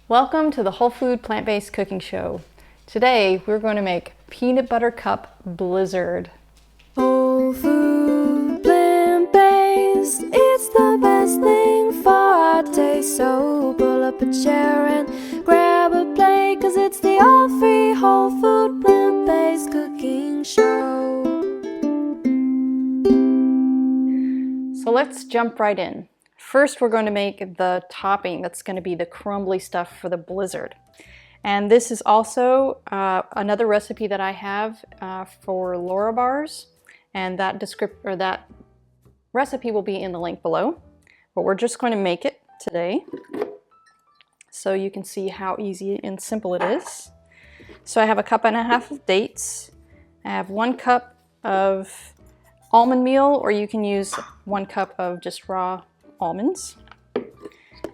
Welcome to the Whole Food Plant-Based Cooking Show. Today we're going to make peanut butter cup blizzard. Whole food plant-based, it's the best thing for our taste. So pull up a chair and grab a plate, 'cause it's the all-free whole food plant-based cooking show. So let's jump right in. First, we're going to make the topping that's going to be the crumbly stuff for the blizzard. And this is also another recipe that I have for Laura bars, and that recipe will be in the link below. But we're just going to make it today so you can see how easy and simple it is. So I have 1.5 cups of dates. I have 1 cup of almond meal, or you can use 1 cup of just raw almonds.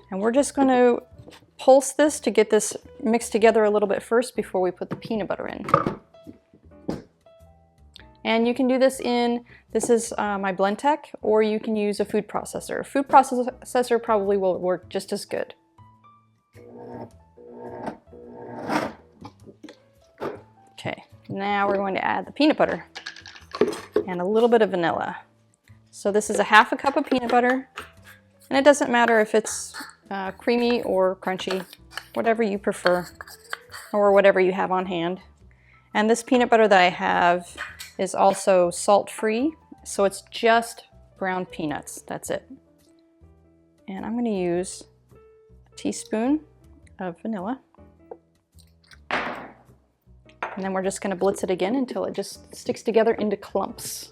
And we're just going to pulse this to get this mixed together a little bit first before we put the peanut butter in. And you can do this this is my Blendtec, or you can use a food processor. A food processor probably will work just as good. Okay, now we're going to add the peanut butter and a little bit of vanilla. So this is 1/2 cup of peanut butter. And it doesn't matter if it's creamy or crunchy, whatever you prefer, or whatever you have on hand. And this peanut butter that I have is also salt-free, so it's just ground peanuts, that's it. And I'm going to use a teaspoon of vanilla. And then we're just going to blitz it again until it just sticks together into clumps.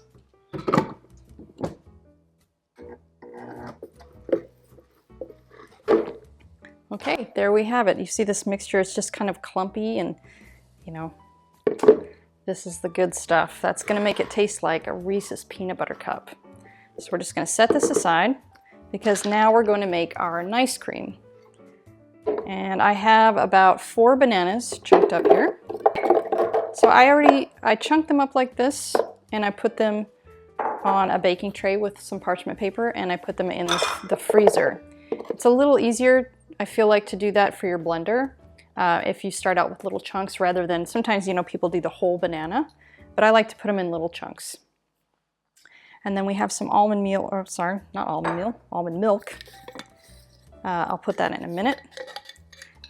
Okay, there we have it. You see this mixture, it's just kind of clumpy, and you know, this is the good stuff. That's gonna make it taste like a Reese's peanut butter cup. So we're just gonna set this aside because now we're going to make our nice cream. And I have about 4 bananas chunked up here. So I chunked them up like this, and I put them on a baking tray with some parchment paper, and I put them in the freezer. It's a little easier, I feel like, to do that for your blender if you start out with little chunks rather than, sometimes, you know, people do the whole banana, but I like to put them in little chunks. And then we have some almond meal, or sorry, not almond meal, almond milk. I'll put that in a minute.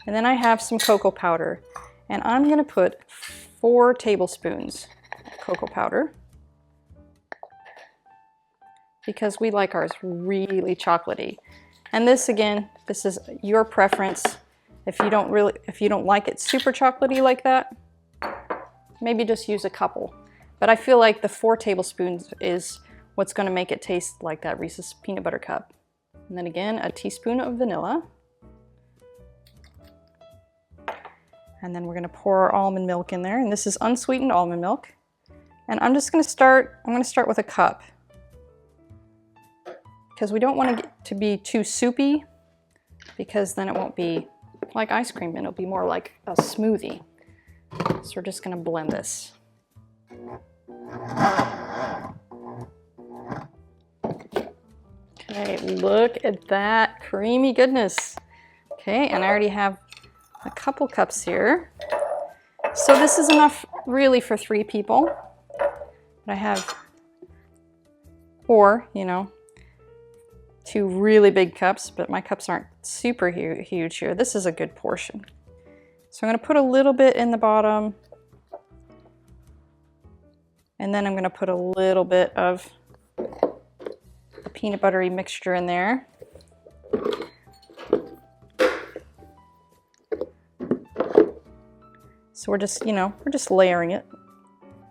And then I have some cocoa powder, and I'm going to put 4 tablespoons of cocoa powder because we like ours really chocolatey. And this, again, this is your preference. If you don't like it super chocolatey like that, maybe just use a couple. But I feel like the 4 tablespoons is what's going to make it taste like that Reese's peanut butter cup. And then again, a teaspoon of vanilla. And then we're going to pour our almond milk in there. And this is unsweetened almond milk. And I'm going to start with a cup, because we don't want it to be too soupy, because then it won't be like ice cream, and it'll be more like a smoothie. So we're just going to blend this. Okay, look at that creamy goodness. Okay, and I already have a couple cups here. So this is enough really for 3 people. But I have 4, you know, 2 really big cups, but my cups aren't super huge here. This is a good portion. So I'm going to put a little bit in the bottom, and then I'm going to put a little bit of the peanut buttery mixture in there. So we're just, you know, we're just layering it.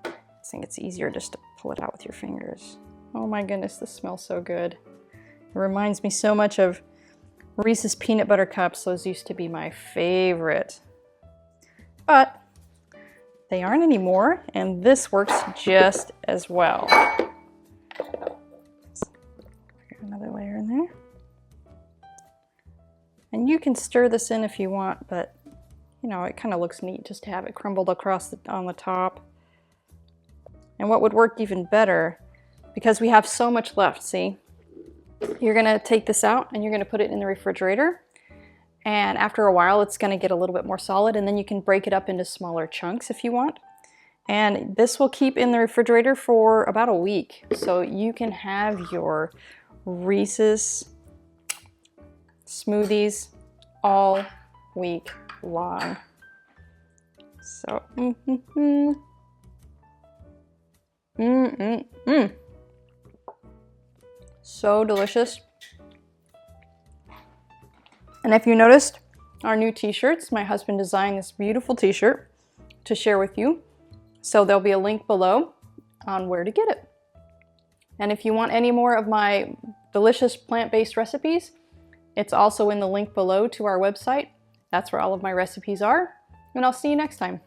I think it's easier just to pull it out with your fingers. Oh my goodness, this smells so good. It reminds me so much of Reese's peanut butter cups. Those used to be my favorite. But they aren't anymore, and this works just as well. Another layer in there. And you can stir this in if you want, but you know, it kind of looks neat just to have it crumbled across on the top. And what would work even better, because we have so much left, see? You're gonna take this out and you're gonna put it in the refrigerator, And after a while, it's going to get a little bit more solid, and then you can break it up into smaller chunks if you want. And this will keep in the refrigerator for about a week. So you can have your Reese's smoothies all week long. So, so delicious. And if you noticed our new t-shirts, my husband designed this beautiful t-shirt to share with you. So there'll be a link below on where to get it. And if you want any more of my delicious plant-based recipes, it's also in the link below to our website. That's where all of my recipes are. And I'll see you next time.